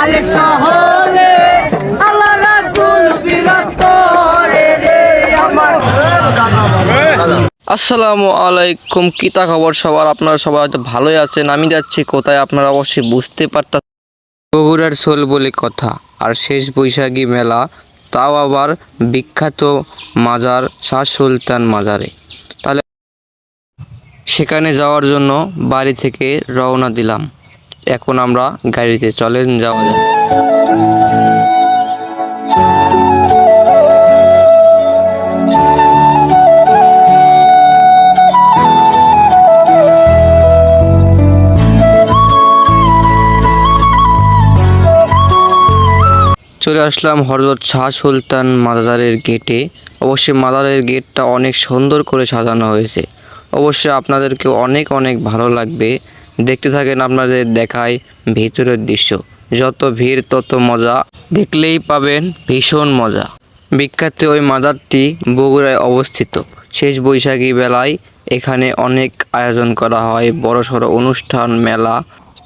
আরেক শহরে আল্লাহ রাসূল বিরাজ করে রে আমার। আসসালামু আলাইকুম, কিতা খবর সবার? আপনারা সবাই হয়তো ভালোই আছেন। আমি যাচ্ছি কোথায় আপনারা অবশ্যই বুঝতে পারতেন। বগুড়ার সোল বলে কথা, আর শেষ বৈশাখী মেলা, তাও আবার বিখ্যাত মাজার শাহ সুলতান মাজারে। তাহলে সেখানে যাওয়ার জন্য বাড়ি থেকে রওনা দিলাম। এখন আমরা গাড়িতে, চলেন যাওয়া যাক। চলে আসলাম হযরত শাহ সুলতান মাজারের গেটে। অবশ্যই মাজারের গেটটা অনেক সুন্দর করে সাজানো হয়েছে। অবশ্যই আপনাদেরকে অনেক অনেক ভালো লাগবে। দেখতে থাকেন, আপনাদের দেখায় ভিতরের দৃশ্য। যত ভিড় তত মজা, দেখলেই পাবেন ভীষণ মজা। বিখ্যাত ওই মাজারটি বগুড়ায় অবস্থিত। শেষ বৈশাখী বেলায় এখানে অনেক আয়োজন করা হয়, বড়সড় অনুষ্ঠান, মেলা।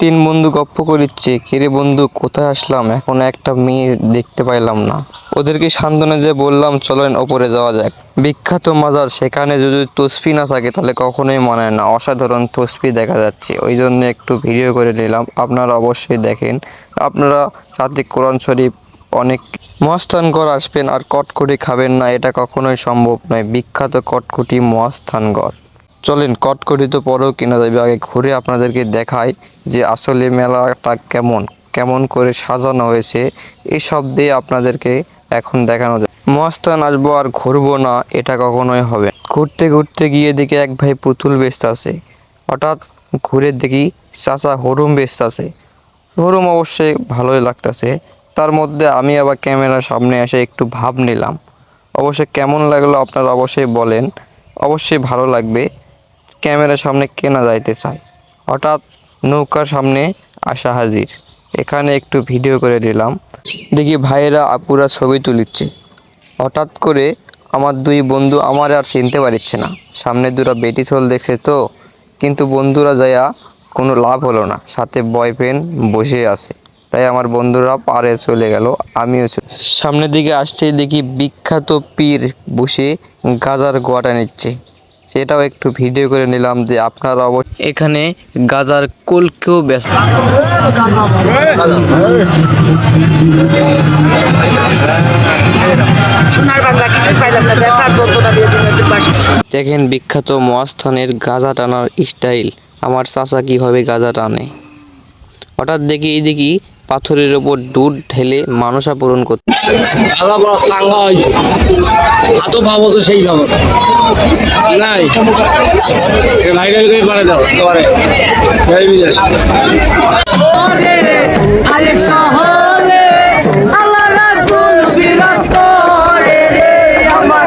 তিন বন্ধু গপ্প করিচ্ছে, কিরে বন্ধু কোথায় আসলাম, এখন একটা মেয়ে দেখতে পাইলাম না। ওদেরকে সান্ত্বনা দিয়ে বললাম চলেন ওপরে যাওয়া যাক। বিখ্যাত মাজার, সেখানে যদি তসবি না থাকে তাহলে কখনোই মানায় না। অসাধারণ তসবি দেখা যাচ্ছে, ওই জন্য একটু ভিডিও করে নিলাম। আপনারা অবশ্যই দেখেন। আপনারা সাথে কোরআন শরীফ, অনেক মহাস্থানগড় আসবেন আর কটকটি খাবেন না, এটা কখনোই সম্ভব নয়। বিখ্যাত কটকটি মহাস্থানগড়। চলেন, কটকটি তো পরেও কেনা যাবে, আগে ঘুরে আপনাদেরকে দেখাই যে আসলে মেলাটা কেমন কেমন করে সাজানো হয়েছে। এসব দিয়ে আপনাদেরকে এখন দেখানো যায়। মহাস্থান আসবো আর ঘুরবো না, এটা কখনোই হবে। ঘুরতে ঘুরতে গিয়ে দেখি এক ভাই পুতুল বেচতেছে। হঠাৎ ঘুরে দেখি চাচা হরুম বেচতেছে। হরুম অবশ্যই ভালোই লাগতেছে। তার মধ্যে আমি আবার ক্যামেরার সামনে এসে একটু ভাব নিলাম। অবশ্যই কেমন লাগলো আপনারা অবশ্যই বলেন, অবশ্যই ভালো লাগবে। ক্যামেরার সামনে কেনা যাইতে চায়। হঠাৎ নৌকার সামনে আসা হাজির। এখানে একটু ভিডিও করে নিলাম। দেখি ভাইয়েরা আপুরা ছবি তুলিচ্ছে। হঠাৎ করে আমার দুই বন্ধু আমার আর চিনতে পারছে না। সামনে দুটো বেটি ছোল দেখছে তো, কিন্তু বন্ধুরা যাইয়া কোনো লাভ হলো না, সাথে বয়ফ্রেন্ড বসে আছে। তাই আমার বন্ধুরা পারে চলে গেল, আমিও সামনের দিকে আসছেই দেখি বিখ্যাত পীর বসে গাজার গোয়াটা নিচ্ছে। সেটাও একটু ভিডিও করে নিলাম যে আপনারা এখানে গাজার কলকেও ব্যস্ত। দেখেন বিখ্যাত মহাস্থানের গাজা টানার স্টাইল, আমার চাচা কিভাবে গাজা টানে। হঠাৎ দেখি এইদিকে পাথরের ওপর দুধ ঢেলে মানসা পূরণ করতে। সেই নাই ভাইরাল করে পারে দাও তোমারে আরেক শহরে আল্লাহ রাসূল বিরাজ করে রে আমার।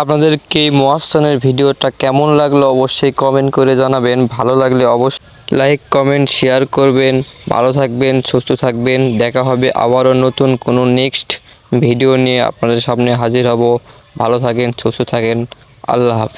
আপনাদেরকে এই মহাস্থানের ভিডিওটা কেমন লাগলো অবশ্যই কমেন্ট করে জানাবেন। ভালো লাগলে অবশ্যই লাইক কমেন্ট শেয়ার করবেন। ভালো থাকবেন, সুস্থ থাকবেন। দেখা হবে আবারও নতুন কোনো নেক্সট ভিডিও নিয়ে আপনাদের সামনে হাজির হব। ভালো থাকেন, সুস্থ থাকেন। আল্লাহ হাফেজ।